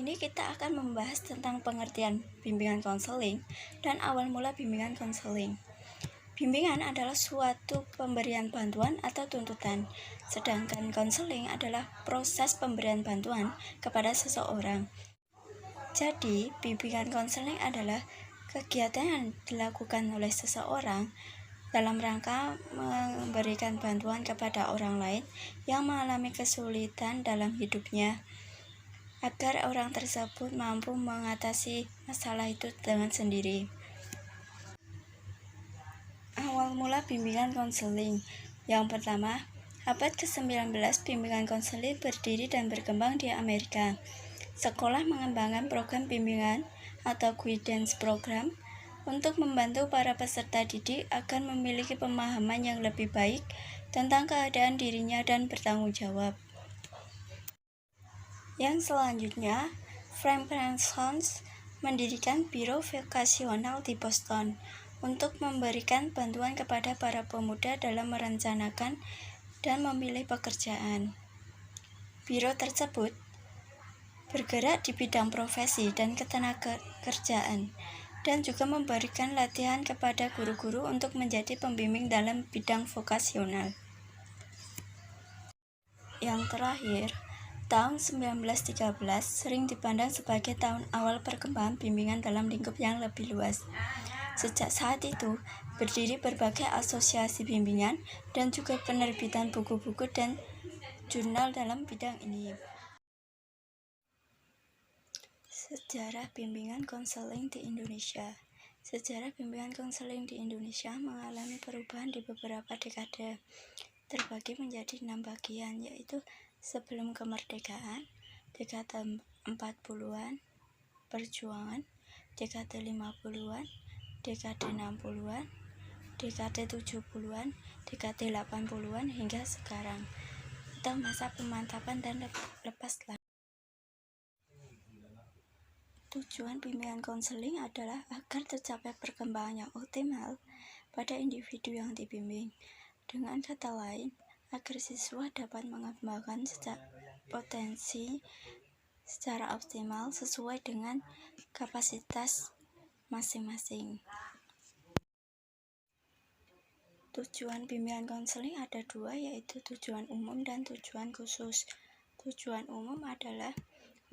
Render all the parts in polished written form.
ini kita akan membahas tentang pengertian bimbingan konseling dan awal mula bimbingan konseling. Bimbingan adalah suatu pemberian bantuan atau tuntutan, sedangkan konseling adalah proses pemberian bantuan kepada seseorang. Jadi, bimbingan konseling adalah kegiatan yang dilakukan oleh seseorang dalam rangka memberikan bantuan kepada orang lain yang mengalami kesulitan dalam hidupnya, agar orang tersebut mampu mengatasi masalah itu dengan sendiri. Awal mula bimbingan konseling. Yang pertama, abad ke-19 bimbingan konseling berdiri dan berkembang di Amerika. Sekolah mengembangkan program bimbingan atau guidance program untuk membantu para peserta didik agar memiliki pemahaman yang lebih baik tentang keadaan dirinya dan bertanggung jawab. Yang selanjutnya, Frank Parsons mendirikan Biro Vokasional di Boston untuk memberikan bantuan kepada para pemuda dalam merencanakan dan memilih pekerjaan. Biro tersebut bergerak di bidang profesi dan ketenagakerjaan dan juga memberikan latihan kepada guru-guru untuk menjadi pembimbing dalam bidang vokasional. Yang terakhir, tahun 1913 sering dipandang sebagai tahun awal perkembangan bimbingan dalam lingkup yang lebih luas. Sejak saat itu, berdiri berbagai asosiasi bimbingan dan juga penerbitan buku-buku dan jurnal dalam bidang ini. Sejarah bimbingan konseling di Indonesia. Sejarah bimbingan konseling di Indonesia mengalami perubahan di beberapa dekade, terbagi menjadi 6 bagian, yaitu sebelum kemerdekaan, dekade 40-an, perjuangan, dekade 50-an, dekade 60-an, dekade 70-an, dekade 80-an hingga sekarang, atau masa pemantapan dan lepas landas. Tujuan bimbingan konseling adalah agar tercapai perkembangan yang optimal pada individu yang dibimbing. Dengan kata lain, agar siswa dapat mengembangkan potensi secara optimal sesuai dengan kapasitas masing-masing. Tujuan bimbingan konseling ada 2, yaitu tujuan umum dan tujuan khusus. Tujuan umum adalah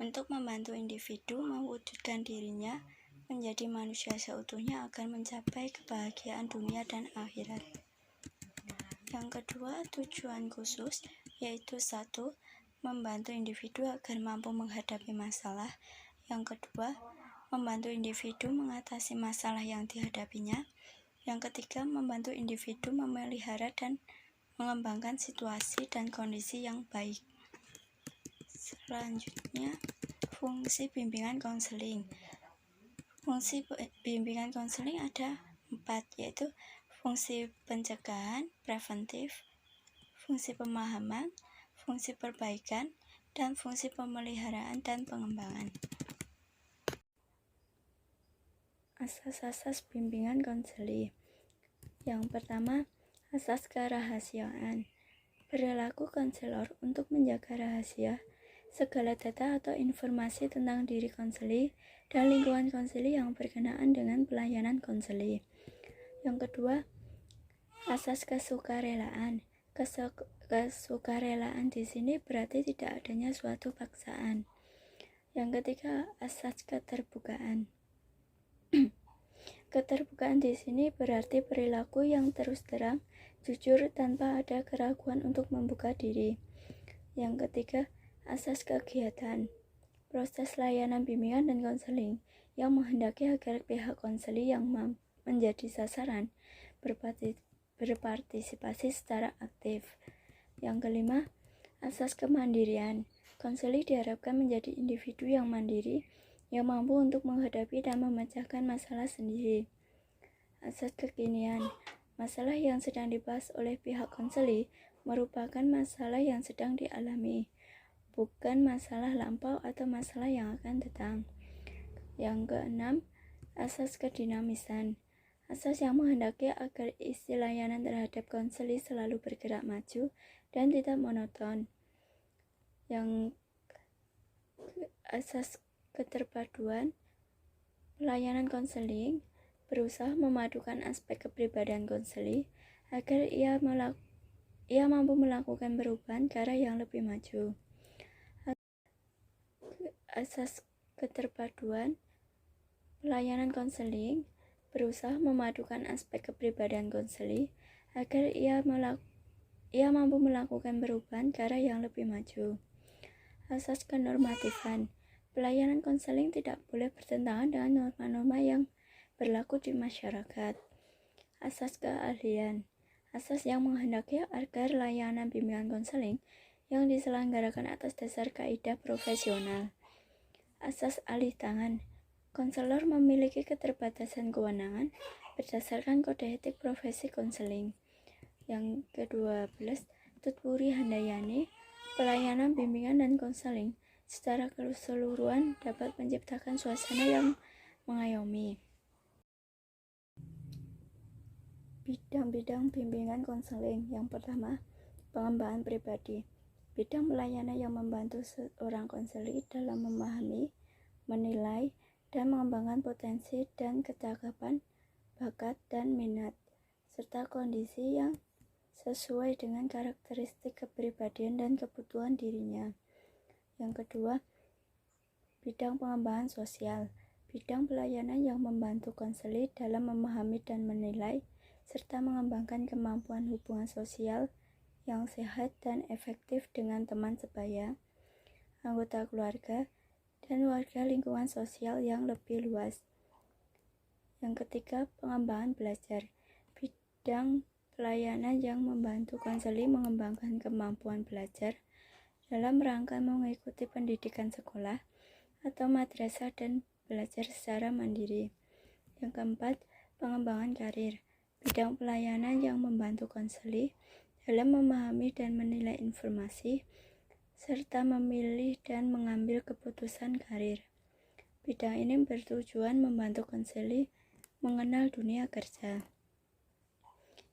untuk membantu individu mewujudkan dirinya menjadi manusia seutuhnya agar mencapai kebahagiaan dunia dan akhirat. Yang kedua, tujuan khusus, yaitu 1. Membantu individu agar mampu menghadapi masalah. Yang kedua, membantu individu mengatasi masalah yang dihadapinya. Yang ketiga, membantu individu memelihara dan mengembangkan situasi dan kondisi yang baik. Selanjutnya, fungsi bimbingan konseling. Fungsi bimbingan konseling ada 4, yaitu fungsi pencegahan, preventif, fungsi pemahaman, fungsi perbaikan, dan fungsi pemeliharaan dan pengembangan. Asas-asas bimbingan konseling. Yang pertama, asas kerahasiaan. Perilaku konselor untuk menjaga rahasia segala data atau informasi tentang diri konseli dan lingkungan konseli yang berkenaan dengan pelayanan konseli. Yang kedua, asas kesukarelaan. Kesukarelaan di sini berarti tidak adanya suatu paksaan. Yang ketiga, asas keterbukaan. Keterbukaan di sini berarti perilaku yang terus terang, jujur tanpa ada keraguan untuk membuka diri. Yang ketiga, asas kegiatan. Proses layanan bimbingan dan konseling yang menghendaki agar pihak konseli yang menjadi sasaran berpartisipasi secara aktif. Yang kelima, asas kemandirian. Konseli diharapkan menjadi individu yang mandiri, yang mampu untuk menghadapi dan memecahkan masalah sendiri. Asas kekinian. Masalah yang sedang dibahas oleh pihak konseli merupakan masalah yang sedang dialami, bukan masalah lampau atau masalah yang akan datang. Yang keenam, asas kedinamisan. Asas yang menghendaki agar isi layanan terhadap konseli selalu bergerak maju dan tidak monoton. Yang asas keterpaduan pelayanan konseling berusaha memadukan aspek kepribadian konseling agar ia mampu melakukan perubahan ke arah yang lebih maju. Asas keterpaduan pelayanan konseling berusaha memadukan aspek kepribadian konseling agar ia mampu melakukan perubahan ke arah yang lebih maju. Asas kenormatifan pelayanan konseling tidak boleh bertentangan dengan norma-norma yang berlaku di masyarakat. Asas keahlian asas yang menghendaki agar layanan bimbingan konseling yang diselenggarakan atas dasar kaidah profesional. Asas alih tangan konselor memiliki keterbatasan kewenangan berdasarkan kode etik profesi konseling. Yang ke-12, Tutpuri Handayani, pelayanan bimbingan dan konseling secara keseluruhan dapat menciptakan suasana yang mengayomi. Bidang-bidang bimbingan konseling. Yang pertama, pengembangan pribadi. Bidang pelayanan yang membantu seorang konseling dalam memahami, menilai, dan mengembangkan potensi dan kecakapan, bakat, dan minat, serta kondisi yang sesuai dengan karakteristik kepribadian dan kebutuhan dirinya. Yang kedua, bidang pengembangan sosial. Bidang pelayanan yang membantu konseling dalam memahami dan menilai, serta mengembangkan kemampuan hubungan sosial yang sehat dan efektif dengan teman sebaya, anggota keluarga, dan warga lingkungan sosial yang lebih luas. Yang ketiga, pengembangan belajar. Bidang pelayanan yang membantu konseling mengembangkan kemampuan belajar dalam rangka mengikuti pendidikan sekolah atau madrasah dan belajar secara mandiri. Yang keempat, pengembangan karir. Bidang pelayanan yang membantu konseling dalam memahami dan menilai informasi serta memilih dan mengambil keputusan karir. Bidang ini bertujuan membantu konseling mengenal dunia kerja.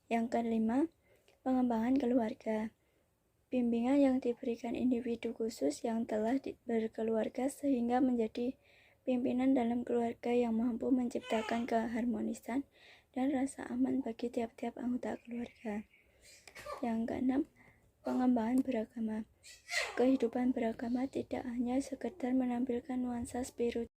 Yang kelima, pengembangan keluarga. Bimbingan yang diberikan individu khusus yang telah berkeluarga sehingga menjadi pimpinan dalam keluarga yang mampu menciptakan keharmonisan dan rasa aman bagi tiap-tiap anggota keluarga. Yang keenam, pengembangan beragama. Kehidupan beragama tidak hanya sekedar menampilkan nuansa spiritual